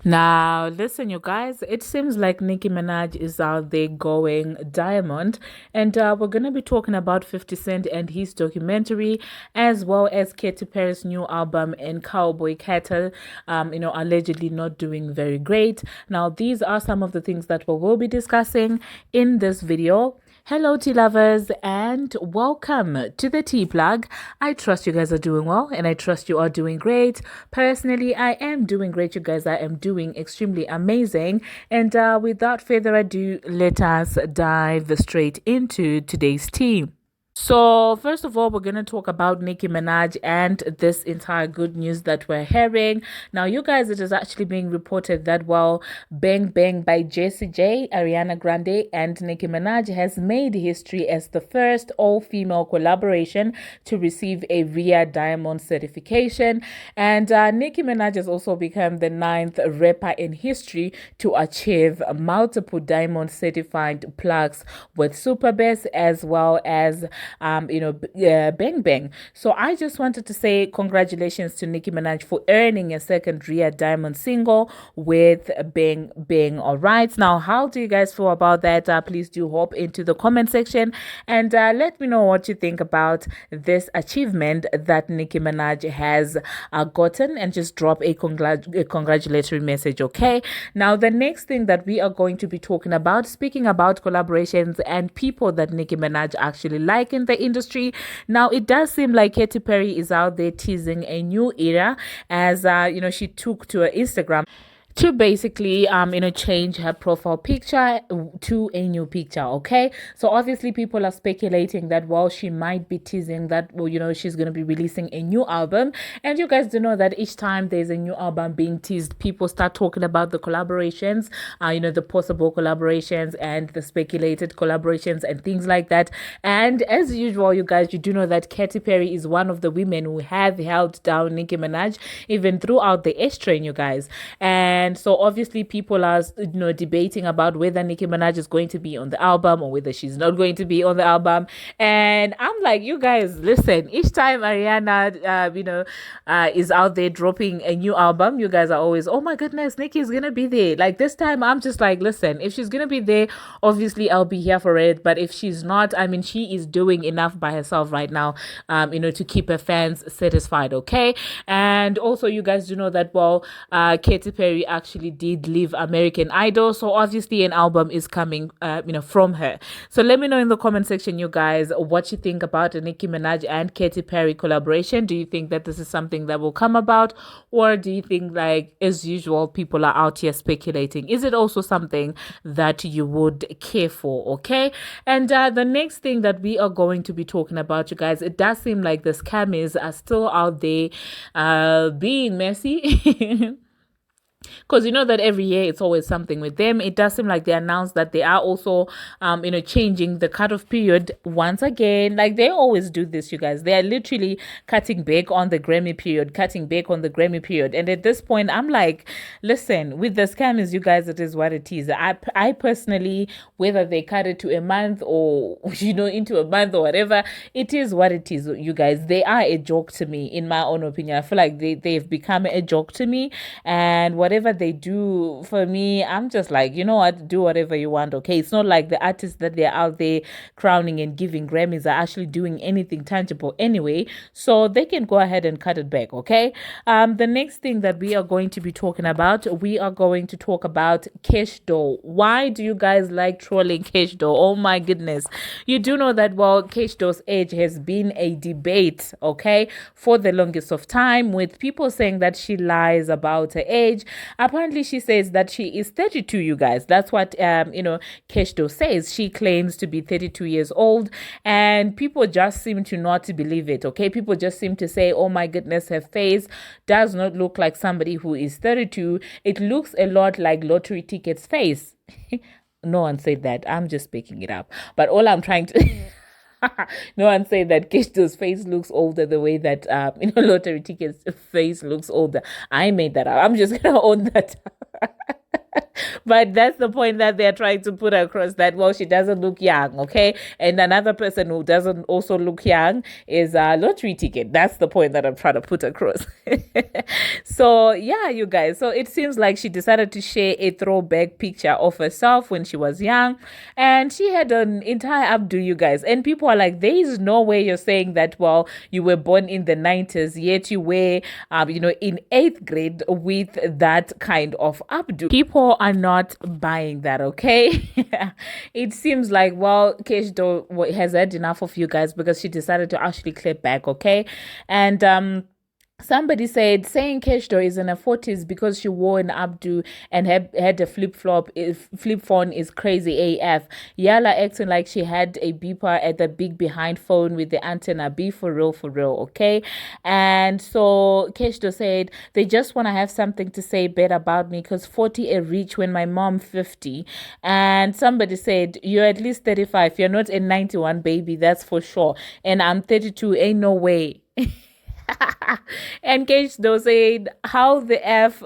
Now, listen, you guys, it seems like Nicki Minaj is out there going diamond, and we're going to be talking about 50 Cent and his documentary, as well as Katy Perry's new album and Cowboy Cattle, allegedly not doing very great. Now, these are some of the things that we will be discussing in this video. Hello, tea lovers, and welcome to the tea plug. I trust you guys are doing well, and I trust you are doing great. Personally, I am doing great, you guys. I am doing extremely amazing. And without further ado, let us dive straight into today's tea. So, first of all, we're going to talk about Nicki Minaj and this entire good news that we're hearing. Now, you guys, it is actually being reported that, Bang Bang by Jessie J, Ariana Grande, and Nicki Minaj has made history as the first all-female collaboration to receive a RIA Diamond certification. And Nicki Minaj has also become the 9th rapper in history to achieve multiple Diamond certified plaques with Super Bass as well as Bang Bang. So I just wanted to say congratulations to Nicki Minaj for earning a second RIA Diamond single with Bang Bang. All right. Now, how do you guys feel about that? Please do hop into the comment section and let me know what you think about this achievement that Nicki Minaj has gotten, and just drop a congratulatory message. Okay. Now, the next thing that we are going to be talking about, speaking about collaborations and people that Nicki Minaj actually like in the industry. Now, it does seem like Katy Perry is out there teasing a new era, as she took to her Instagram to basically change her profile picture to a new picture. Okay, so obviously people are speculating that she might be teasing that she's going to be releasing a new album. And you guys do know that each time there's a new album being teased, people start talking about the collaborations, the possible collaborations and the speculated collaborations and things like that. And as usual, you guys, you do know that Katy Perry is one of the women who have held down Nicki Minaj even throughout the S train, you guys. And so obviously people are debating about whether Nicki Minaj is going to be on the album or whether she's not going to be on the album. And I'm like, you guys, listen, each time Ariana is out there dropping a new album, you guys are always, oh my goodness, Nicki is gonna be there. Like this time I'm just like, listen, if she's gonna be there, obviously I'll be here for it. But if she's not, I mean, she is doing enough by herself right now, to keep her fans satisfied. Okay. And also, you guys do know that Katy Perry actually did leave American Idol, so obviously an album is coming from her. So let me know in the comment section, you guys, what you think about the Nicki Minaj and Katy Perry collaboration. Do you think that this is something that will come about, or do you think, like as usual, people are out here speculating? Is it also something that you would care for? Okay. And the next thing that we are going to be talking about, you guys, it does seem like the scammers are still out there being messy. Because you know that every year it's always something with them. It does seem like they announced that they are also, changing the cutoff period once again. Like they always do this, you guys. They are literally cutting back on the Grammy period, And at this point, I'm like, listen, with the scammers, you guys, it is what it is. I personally, whether they cut it to a month or, into a month or whatever, it is what it is, you guys. They are a joke to me, in my own opinion. I feel like they've become a joke to me. And whatever they do for me, I'm just like, you know what, do whatever you want. Okay, it's not like the artists that they're out there crowning and giving Grammys are actually doing anything tangible anyway, so they can go ahead and cut it back. Okay. The next thing that we are going to be talking about, we are going to talk about Cash Doll. Why do you guys like trolling Cash Doll? Oh my goodness, you do know that Cash Doll's age has been a debate, okay, for the longest of time, with people saying that she lies about her age. Apparently, she says that she is 32, you guys. That's what, Cash Doll says. She claims to be 32 years old, and people just seem to not believe it, okay? People just seem to say, oh my goodness, her face does not look like somebody who is 32. It looks a lot like Lottery Ticket's face. No one said that. I'm just picking it up. But all I'm trying to... No one said that Keshto's face looks older the way that Lottery Ticket's face looks older. I made that up. I'm just gonna own that. But that's the point that they're trying to put across, that, well, she doesn't look young, okay? And another person who doesn't also look young is a lottery ticket. That's the point that I'm trying to put across. So, yeah, you guys. So it seems like she decided to share a throwback picture of herself when she was young. And she had an entire updo, you guys. And people are like, there is no way you're saying that, well, you were born in the 90s, yet you were, in 8th grade with that kind of updo. People are not buying that, okay? It seems like, well, Kesh Do has had enough of you guys, because she decided to actually clip back, okay? And somebody said saying Keshdo is in her 40s because she wore an updo and had a flip phone is crazy AF. Yala acting like she had a beeper at the big behind phone with the antenna. Be for real, okay? And so Keshdo said they just want to have something to say bad about me because 40 a reach when my mom 50. And somebody said, you're at least 35. You're not a 91 baby, that's for sure. And I'm 32. Ain't no way. And Cage though said, how the f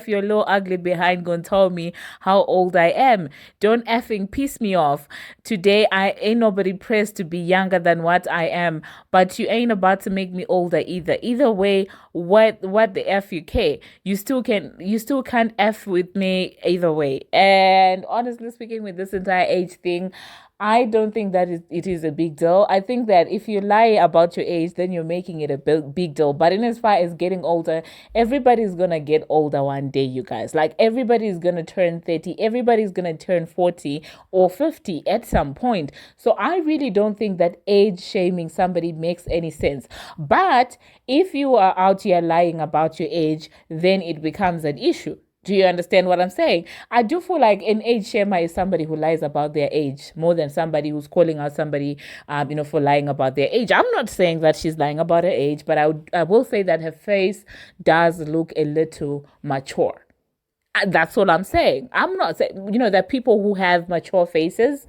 your little ugly behind gonna tell me how old I am? Don't effing piss me off. Today I ain't nobody pressed to be younger than what I am, but you ain't about to make me older either. Either way, what the f you care? You still can't f with me either way. And honestly speaking, with this entire age thing, I don't think that it is a big deal. I think that if you lie about your age, then you're making it a big deal. But in as far as getting older, everybody's going to get older one day, you guys. Like, everybody's going to turn 30. Everybody's going to turn 40 or 50 at some point. So I really don't think that age shaming somebody makes any sense. But if you are out here lying about your age, then it becomes an issue. Do you understand what I'm saying? I do feel like an age shamer is somebody who lies about their age more than somebody who's calling out somebody, for lying about their age. I'm not saying that she's lying about her age, but I will say that her face does look a little mature. That's all I'm saying. I'm not saying, that people who have mature faces,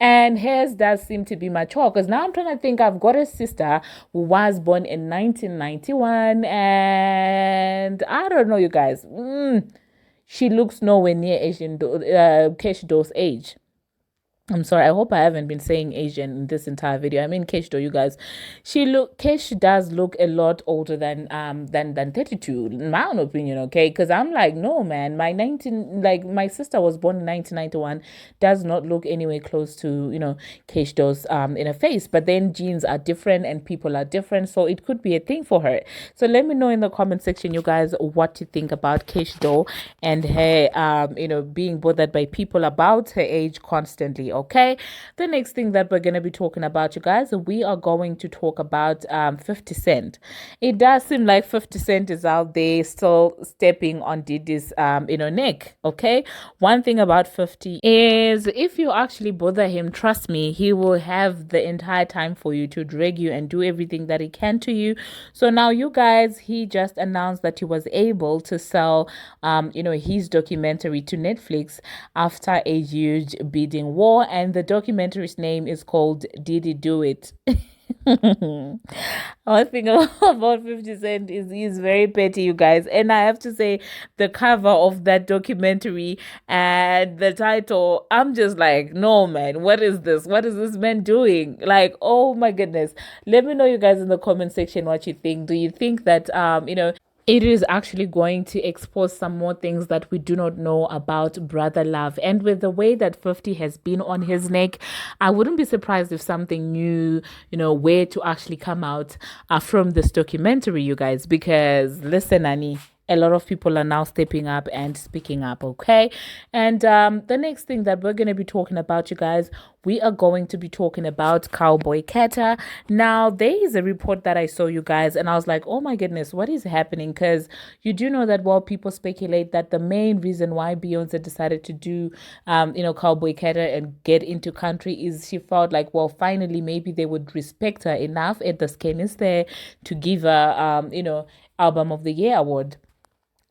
and hers does seem to be mature, because now I'm trying to think. I've got a sister who was born in 1991, and I don't know, you guys, she looks nowhere near Kesh Do's age. I'm sorry, I hope I haven't been saying Asian in this entire video. I mean Kesh, you guys. Kesh does look a lot older than 32, in my own opinion, okay? Because I'm like, no man, my sister was born in 1991, does not look anywhere close to, Kesh Do's in her face. But then genes are different and people are different, so it could be a thing for her. So let me know in the comment section, you guys, what you think about Kesh Do and her being bothered by people about her age constantly. Okay, the next thing that we're going to be talking about, you guys, we are going to talk about 50 Cent. It does seem like 50 Cent is out there still stepping on Diddy's neck. Okay, one thing about 50 is, if you actually bother him, trust me, he will have the entire time for you to drag you and do everything that he can to you. So now, you guys, he just announced that he was able to sell his documentary to Netflix after a huge bidding war. And the documentary's name is called Diddy Do It. One thing about 50 Cent is he's very petty, you guys. And I have to say, the cover of that documentary and the title, I'm just like, no, man, what is this? What is this man doing? Like, oh my goodness. Let me know, you guys, in the comment section what you think. Do you think that, it is actually going to expose some more things that we do not know about brother love? And with the way that 50 has been on his neck, I wouldn't be surprised if something new, were to actually come out from this documentary, you guys. Because listen, Annie, a lot of people are now stepping up and speaking up, okay? And the next thing that we're going to be talking about, you guys, we are going to be talking about Cowboy Carter. Now, there is a report that I saw, you guys, and I was like, oh my goodness, what is happening? Because you do know that, well, people speculate that the main reason why Beyonce decided to do, Cowboy Carter and get into country is she felt like, well, finally, maybe they would respect her enough at the Scanis there to give her, Album of the Year award.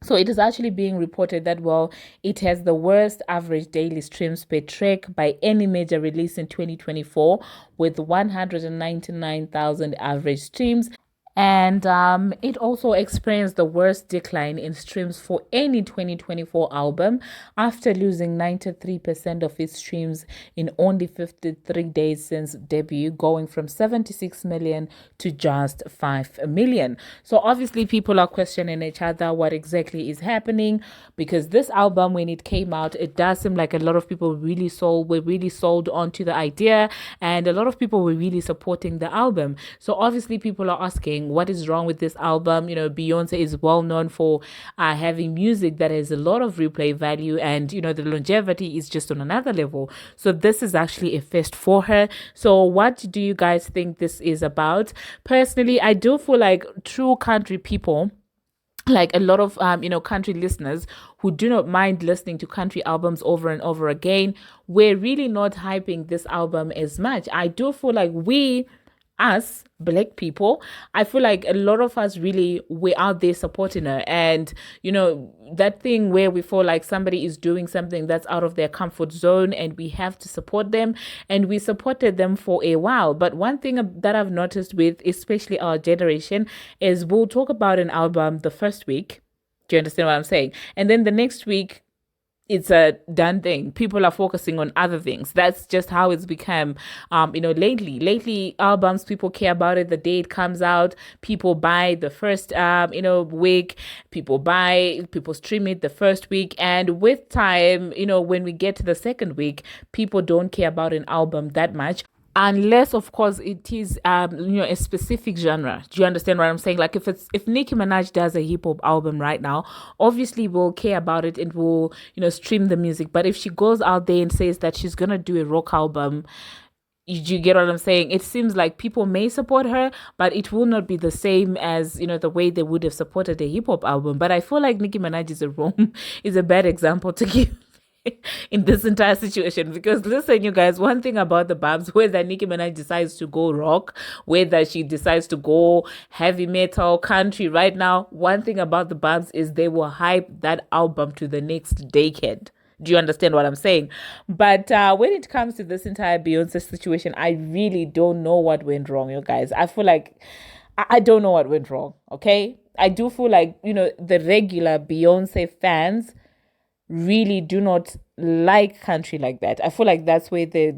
So it is actually being reported that, well, it has the worst average daily streams per track by any major release in 2024, with 199,000 average streams. And it also experienced the worst decline in streams for any 2024 album after losing 93% of its streams in only 53 days since debut, going from 76 million to just 5 million. So obviously people are questioning each other what exactly is happening, because this album, when it came out, it does seem like a lot of people were really sold onto the idea, and a lot of people were really supporting the album. So obviously people are asking what is wrong with this album. Beyonce is well known for having music that has a lot of replay value, and the longevity is just on another level. So this is actually a first for her. So what do you guys think this is about? Personally, I do feel like true country people, like a lot of country listeners who do not mind listening to country albums over and over again, we're really not hyping this album as much. I do feel like us black people, I feel like a lot of us really, we're out there supporting her. And that thing where we feel like somebody is doing something that's out of their comfort zone and we have to support them, and we supported them for a while. But one thing that I've noticed with especially our generation is we'll talk about an album the first week. Do you understand what I'm saying? And then the next week it's a done thing. People are focusing on other things. That's just how it's become. Lately albums, people care about it the day it comes out. People buy the first week. People stream it the first week, and with time, when we get to the second week, people don't care about an album that much, unless of course it is a specific genre. Do you understand what I'm saying? Like if Nicki Minaj does a hip hop album right now, obviously we'll care about it and we'll stream the music. But if she goes out there and says that she's gonna do a rock album, you get what I'm saying? It seems like people may support her, but it will not be the same as the way they would have supported a hip hop album. But I feel like Nicki Minaj is a bad example to give in this entire situation, because listen, you guys, one thing about the Barbz, whether Nicki Minaj decides to go rock, whether she decides to go heavy metal, country, right now, one thing about the Barbz is they will hype that album to the next decade. Do you understand what I'm saying? But when it comes to this entire Beyonce situation, I really don't know what went wrong, you guys. I feel like I don't know what went wrong. Okay, I do feel like the regular Beyonce fans really do not like country like that. I feel like that's where the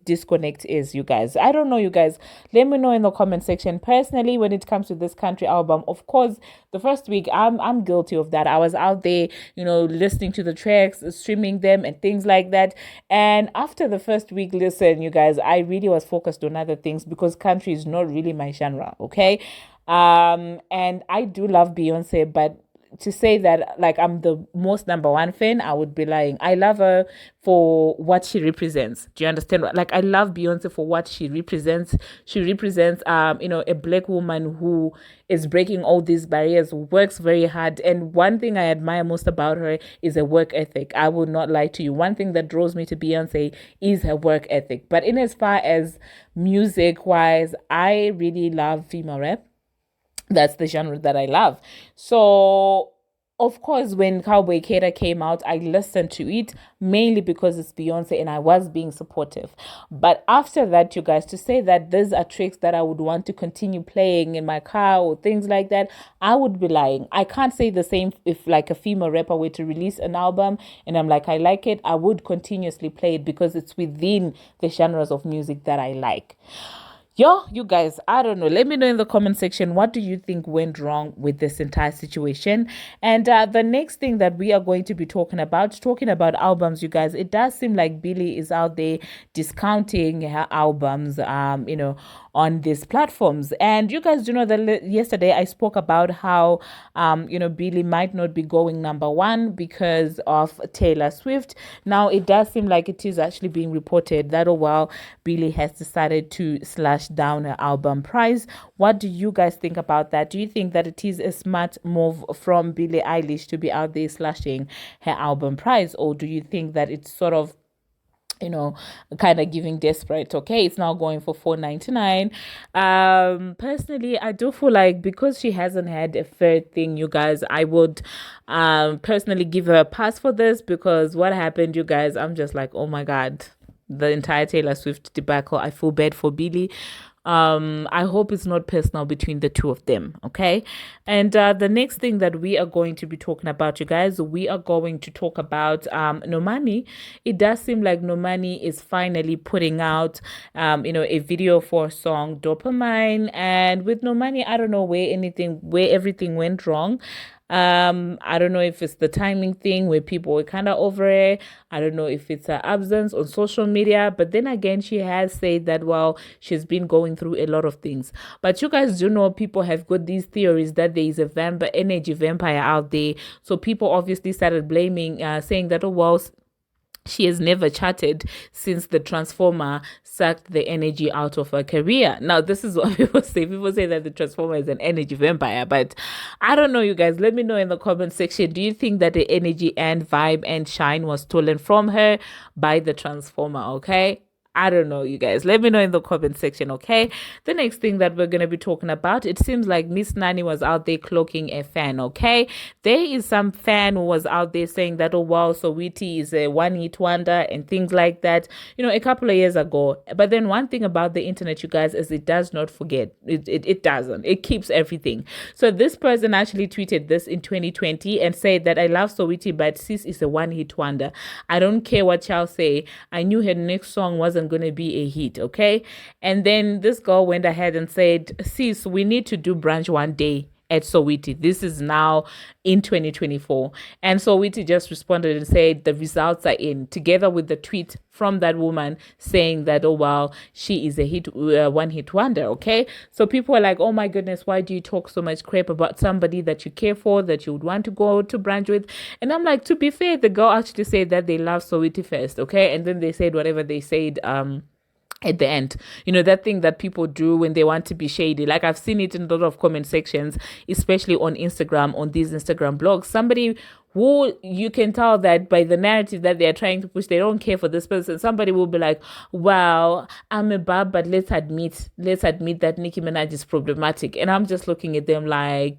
disconnect is, you guys. I don't know, you guys. Let me know in the comment section. Personally, when it comes to this country album, of course, the first week I'm guilty of that. I was out there, listening to the tracks, streaming them and things like that. And after the first week, listen, you guys, I really was focused on other things because country is not really my genre, okay? And I do love Beyonce, but to say that like I'm the most number one fan, I would be lying. I love her for what she represents. Do you understand? Like I love Beyonce for what she represents. She represents a black woman who is breaking all these barriers, works very hard. And one thing I admire most about her is her work ethic. I will not lie to you. One thing that draws me to Beyonce is her work ethic. But in as far as music wise, I really love female rap. That's the genre that I love. So, of course, when Cowboy Carter came out, I listened to it mainly because it's Beyonce and I was being supportive. But after that, you guys, to say that these are tracks that I would want to continue playing in my car or things like that, I would be lying. I can't say the same if like a female rapper were to release an album and I'm like, I like it, I would continuously play it because it's within the genres of music that I like. You guys, I don't know. Let me know in the comment section, what do you think went wrong with this entire situation? And the next thing that we are going to be talking about albums, you guys, it does seem like Billie is out there discounting her albums, on these platforms. And you guys do know that yesterday I spoke about how, Billie might not be going number one because of Taylor Swift. Now, it does seem like it is actually being reported that, Billie has decided to slash down her album price. What do you guys think about that? Do you think that it is a smart move from Billie Eilish to be out there slashing her album price? Or do you think that it's sort of kind of giving desperate? Okay, it's now going for $4.99. Personally, I do feel like because she hasn't had a fair thing, you guys, I would personally give her a pass for this, because what happened, you guys, I'm just like, oh my god, the entire Taylor Swift debacle. I feel bad for Billie. I hope it's not personal between the two of them, okay? And the next thing that we are going to be talking about, you guys, we are going to talk about Normani. It does seem like Normani is finally putting out, a video for a song Dopamine. And with Normani, I don't know where everything went wrong. I don't know if it's the timing thing where people were kind of over it. I don't know if it's her absence on social media, but then again, she has said that, well, she's been going through a lot of things. But you guys do know people have got these theories that there is a energy vampire out there. So people obviously started blaming, saying that, oh, well, she has never chatted since the Transformer sucked the energy out of her career. Now, this is what people say. People say that the Transformer is an energy vampire, but I don't know, you guys. Let me know in the comment section. Do you think that the energy and vibe and shine was stolen from her by the Transformer? Okay. I don't know, you guys. Let me know in the comment section, okay? The next thing that we're going to be talking about, it seems like Miss Nani was out there cloaking a fan, okay? There is some fan who was out there saying that, oh, wow, Saweetie is a one-hit wonder and things like that, a couple of years ago. But then one thing about the internet, you guys, is it does not forget. It doesn't. It keeps everything. So this person actually tweeted this in 2020 and said that I love Saweetie, but sis is a one-hit wonder. I don't care what y'all say. I knew her next song wasn't going to be a hit, okay? And then this girl went ahead and said, sis, we need to do brunch one day at Saweetie. This is now in 2024. And Saweetie just responded and said the results are in, together with the tweet from that woman saying that, oh, wow, she is a one-hit wonder, okay? So people are like, oh my goodness, why do you talk so much crap about somebody that you care for, that you would want to go to brunch with? And I'm like, to be fair, the girl actually said that they love Saweetie first, okay? And then they said whatever they said, at the end, that thing that people do when they want to be shady. Like I've seen it in a lot of comment sections, especially on Instagram, on these Instagram blogs. Somebody who you can tell that by the narrative that they're trying to push, they don't care for this person. Somebody will be like, wow, I'm a bab, but let's admit that Nicki Minaj is problematic. And I'm just looking at them like,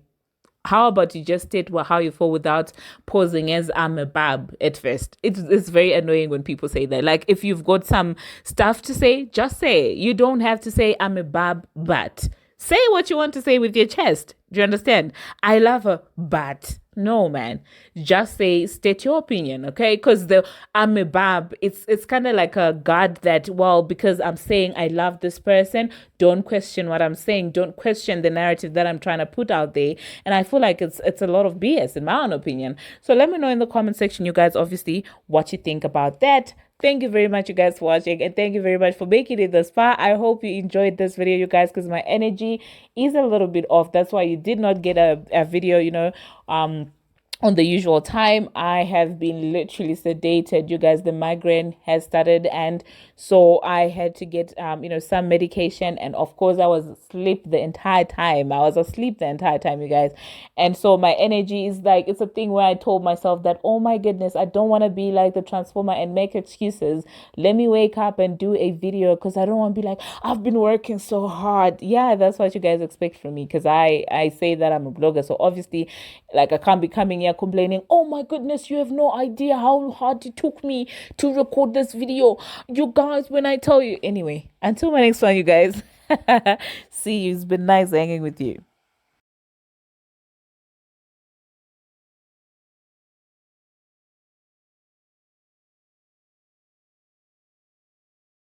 how about you just state how you feel without posing as I'm a bab at first? It's very annoying when people say that. Like, if you've got some stuff to say, just say it. You don't have to say I'm a bab, but say what you want to say with your chest. Do you understand? I love her, but no, man. Just state your opinion, okay? Because I'm a bab, it's kind of like a guard that, well, because I'm saying I love this person, don't question what I'm saying. Don't question the narrative that I'm trying to put out there. And I feel like it's a lot of BS in my own opinion. So let me know in the comment section, you guys, obviously, what you think about that. Thank you very much, you guys, for watching, and thank you very much for making it this far. I hope you enjoyed this video, you guys, because my energy is a little bit off. That's why you did not get a video, on the usual time. I have been literally sedated, you guys. The migraine has started, and so I had to get some medication, and of course I was asleep the entire time, you guys. And so my energy is like, it's a thing where I told myself that, oh my goodness, I don't want to be like the Transformer and make excuses. Let me wake up and do a video, because I don't want to be like, I've been working so hard. Yeah, that's what you guys expect from me, because I say that I'm a blogger, so obviously, like, I can't be coming here complaining, oh my goodness, you have no idea how hard it took me to record this video, you guys, when I tell you. Anyway, until my next one, you guys. See you. It's been nice hanging with you.